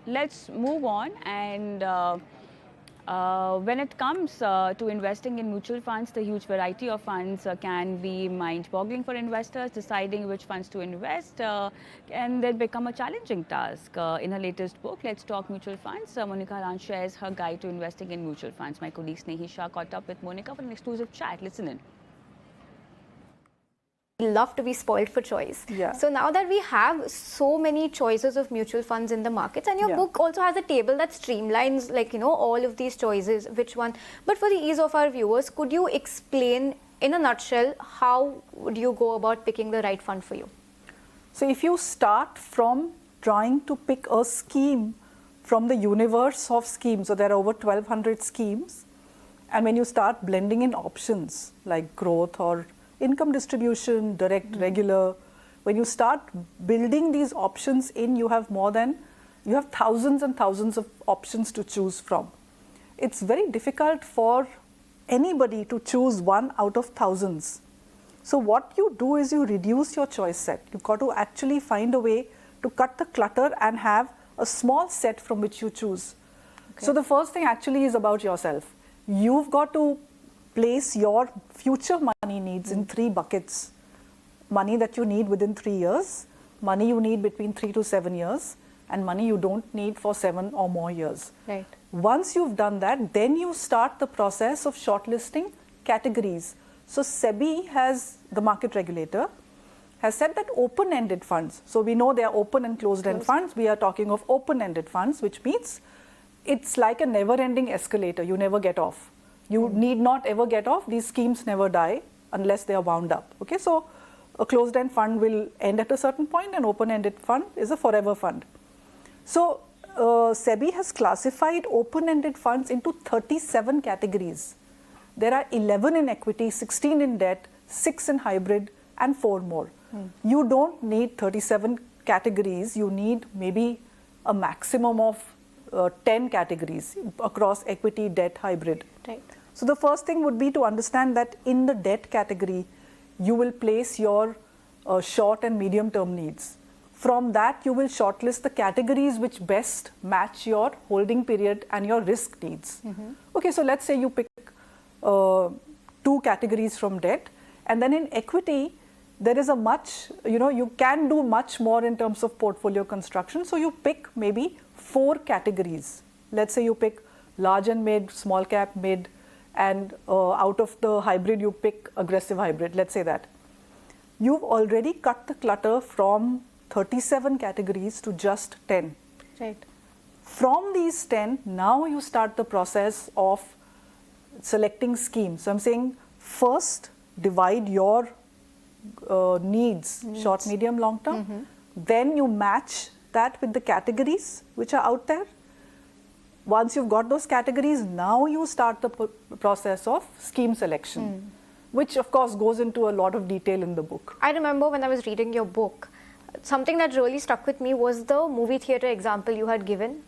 let's move on and when it comes to investing in mutual funds, the huge variety of funds can be mind-boggling for investors. Deciding which funds to invest can then become a challenging task. In her latest book, Let's Talk Mutual Funds, Monika Halan shares her guide to investing in mutual funds. My colleague Snehi Shah caught up with Monika for an exclusive chat. Listen in. Love to be spoiled for choice. Yeah. So now that we have so many choices of mutual funds in the markets, and your book also has a table that streamlines, like, you know, all of these choices, which one. But for the ease of our viewers, could you explain in a nutshell how would you go about picking the right fund for you? So if you start from trying to pick a scheme from the universe of schemes, so there are over 1,200 schemes, and when you start blending in options like growth or income distribution, direct, regular, when you start building these options in, you have thousands and thousands of options to choose from. It's very difficult for anybody to choose one out of thousands. So what you do is you reduce your choice set. You've got to actually find a way to cut the clutter and have a small set from which you choose. Okay. So the first thing actually is about yourself. You've got to place your future money needs in 3 buckets. Money that you need within 3 years, money you need between 3 to 7 years, and money you don't need for 7 or more years. Right. Once you've done that, then you start the process of shortlisting categories. So SEBI, has the market regulator, has said that open-ended funds, so we know they are open and closed-end funds, we are talking of open-ended funds, which means it's like a never-ending escalator, you never get off. You need not ever get off. These schemes never die unless they are wound up. Okay, so a closed-end fund will end at a certain point, and open-ended fund is a forever fund. So SEBI has classified open-ended funds into 37 categories. There are 11 in equity, 16 in debt, 6 in hybrid, and 4 more. You don't need 37 categories. You need maybe a maximum of 10 categories across equity, debt, hybrid. Right. So the first thing would be to understand that in the debt category, you will place your short and medium term needs. From that, you will shortlist the categories which best match your holding period and your risk needs. Okay, so let's say you pick 2 categories from debt, and then in equity, there is a much, you can do much more in terms of portfolio construction. So you pick maybe 4 categories. Let's say you pick large and mid, small cap, mid, and out of the hybrid, you pick aggressive hybrid. Let's say that. You've already cut the clutter from 37 categories to just 10. Right. From these 10, now you start the process of selecting schemes. So I'm saying first divide your needs, short, medium, long term. Then you match that with the categories which are out there. Once you've got those categories, now you start the process of scheme selection, which of course goes into a lot of detail in the book. I remember when I was reading your book, something that really stuck with me was the movie theater example you had given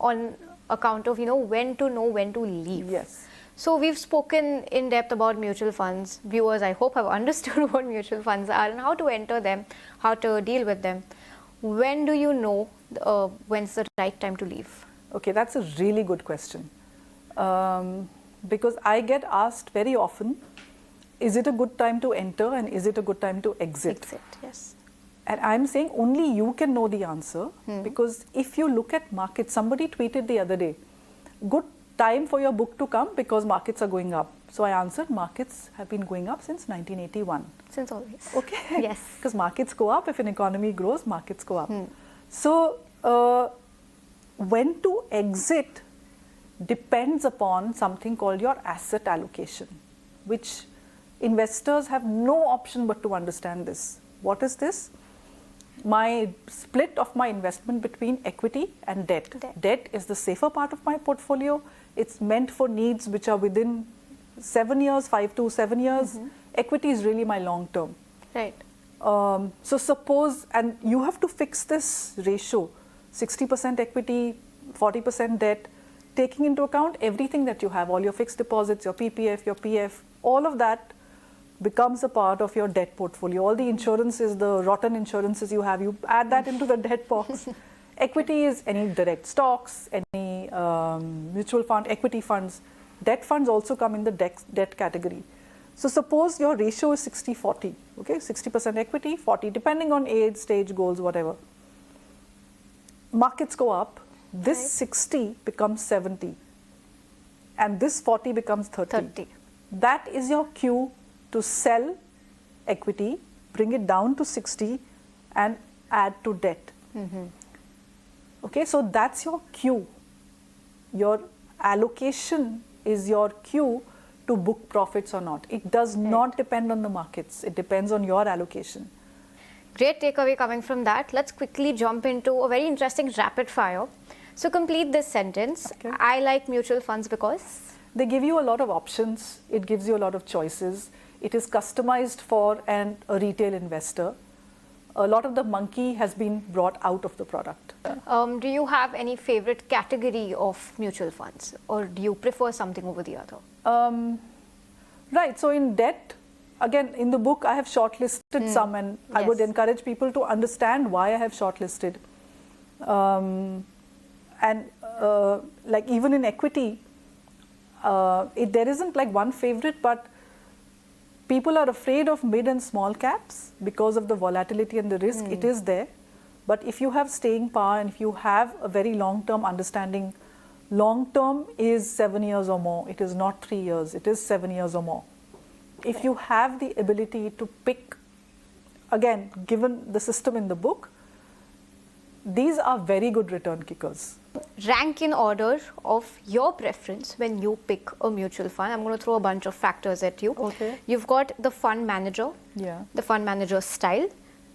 on account of, when to know when to leave. Yes. So we've spoken in depth about mutual funds. Viewers, I hope, have understood what mutual funds are and how to enter them, how to deal with them. When do you know when's the right time to leave? Okay, that's a really good question. Because I get asked very often, is it a good time to enter and is it a good time to exit? Exit, yes. And I'm saying only you can know the answer, because if you look at markets, somebody tweeted the other day, good time for your book to come because markets are going up. So I answered, markets have been going up since 1981. Since always. Okay. Yes. Because markets go up, if an economy grows, markets go up. So when to exit depends upon something called your asset allocation, which investors have no option but to understand this. What is this? My split of my investment between equity and debt. Debt is the safer part of my portfolio. It's meant for needs which are within 7 years, 5 to 7 years. Equity is really my long term. Right. So suppose, and you have to fix this ratio, 60% equity, 40% debt, taking into account everything that you have, all your fixed deposits, your PPF, your PF, all of that becomes a part of your debt portfolio. All the insurances, the rotten insurances you have, you add that into the debt box. Equity is any direct stocks, any mutual fund, equity funds. Debt funds also come in the debt category. So suppose your ratio is 60-40, okay, 60% equity, 40, depending on age, stage, goals, whatever. Markets go up, this 60 becomes 70, and this 40 becomes 30. That is your cue to sell equity, bring it down to 60 and add to debt. Okay, so that's your cue. Your allocation is your cue to book profits or not. It does not depend on the markets. It depends on your allocation. Great takeaway coming from that. Let's quickly jump into a very interesting rapid fire. So complete this sentence. Okay. I like mutual funds because? They give you a lot of options. It gives you a lot of choices. It is customized for a retail investor. A lot of the monkey has been brought out of the product. Do you have any favorite category of mutual funds, or do you prefer something over the other? Right, so in debt, again, in the book, I have shortlisted some, and I would encourage people to understand why I have shortlisted. Like even in equity, there isn't like one favorite, but people are afraid of mid and small caps because of the volatility and the risk. It is there. But if you have staying power and if you have a very long-term understanding, long-term is 7 years or more. It is not 3 years. It is 7 years or more. If you have the ability to pick, again, given the system in the book, these are very good return kickers. Rank in order of your preference when you pick a mutual fund. I'm going to throw a bunch of factors at you. Okay. You've got the fund manager, the fund manager's style,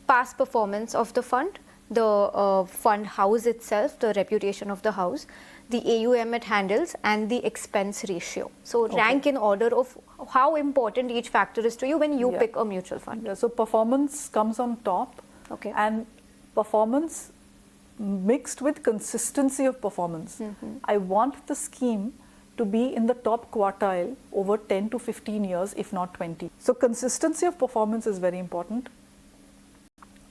past performance of the fund, the fund house itself, the reputation of the house, the AUM it handles, and the expense ratio. So rank in order of how important each factor is to you when you pick a mutual fund. So performance comes on top, and performance mixed with consistency of performance. I want the scheme to be in the top quartile over 10 to 15 years, if not 20. So consistency of performance is very important.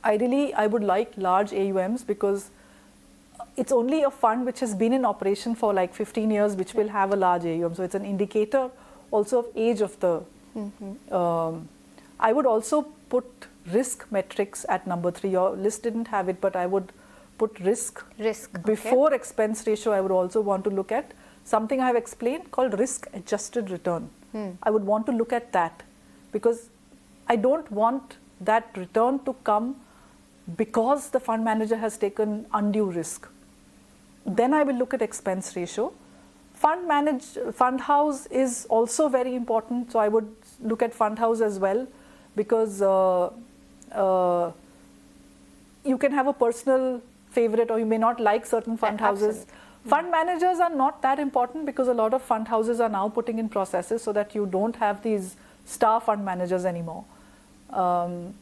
Ideally, I would like large AUMs because it's only a fund which has been in operation for like 15 years which will have a large AUM. So it's an indicator also of age of the... I would also put risk metrics at number 3. Your list didn't have it, but I would put risk. Before expense ratio, I would also want to look at something I have explained called risk adjusted return. I would want to look at that because I don't want that return to come because the fund manager has taken undue risk. Then I will look at expense ratio. Fund house is also very important. So I would look at fund house as well because you can have a personal favorite or you may not like certain fund houses. Fund managers are not that important because a lot of fund houses are now putting in processes so that you don't have these star fund managers anymore. I'm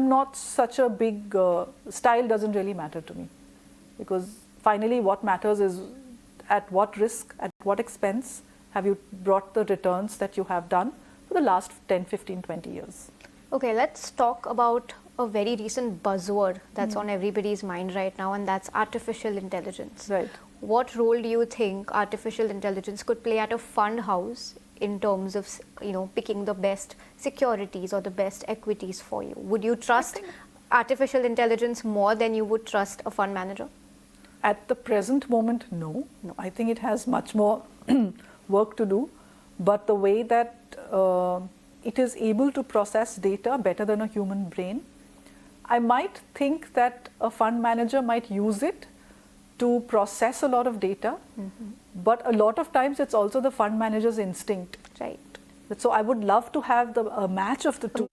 not such a big, style doesn't really matter to me because finally what matters is at what risk, at what expense have you brought the returns that you have done for the last 10, 15, 20 years. Okay, let's talk about a very recent buzzword that's on everybody's mind right now, and that's artificial intelligence. Right. What role do you think artificial intelligence could play at a fund house in terms of, picking the best securities or the best equities for you? Would you trust artificial intelligence more than you would trust a fund manager? At the present moment, no. I think it has much more work to do, but the way that it is able to process data better than a human brain, I might think that a fund manager might use it to process a lot of data, but a lot of times it's also the fund manager's instinct. Right. So I would love to have a match of the two.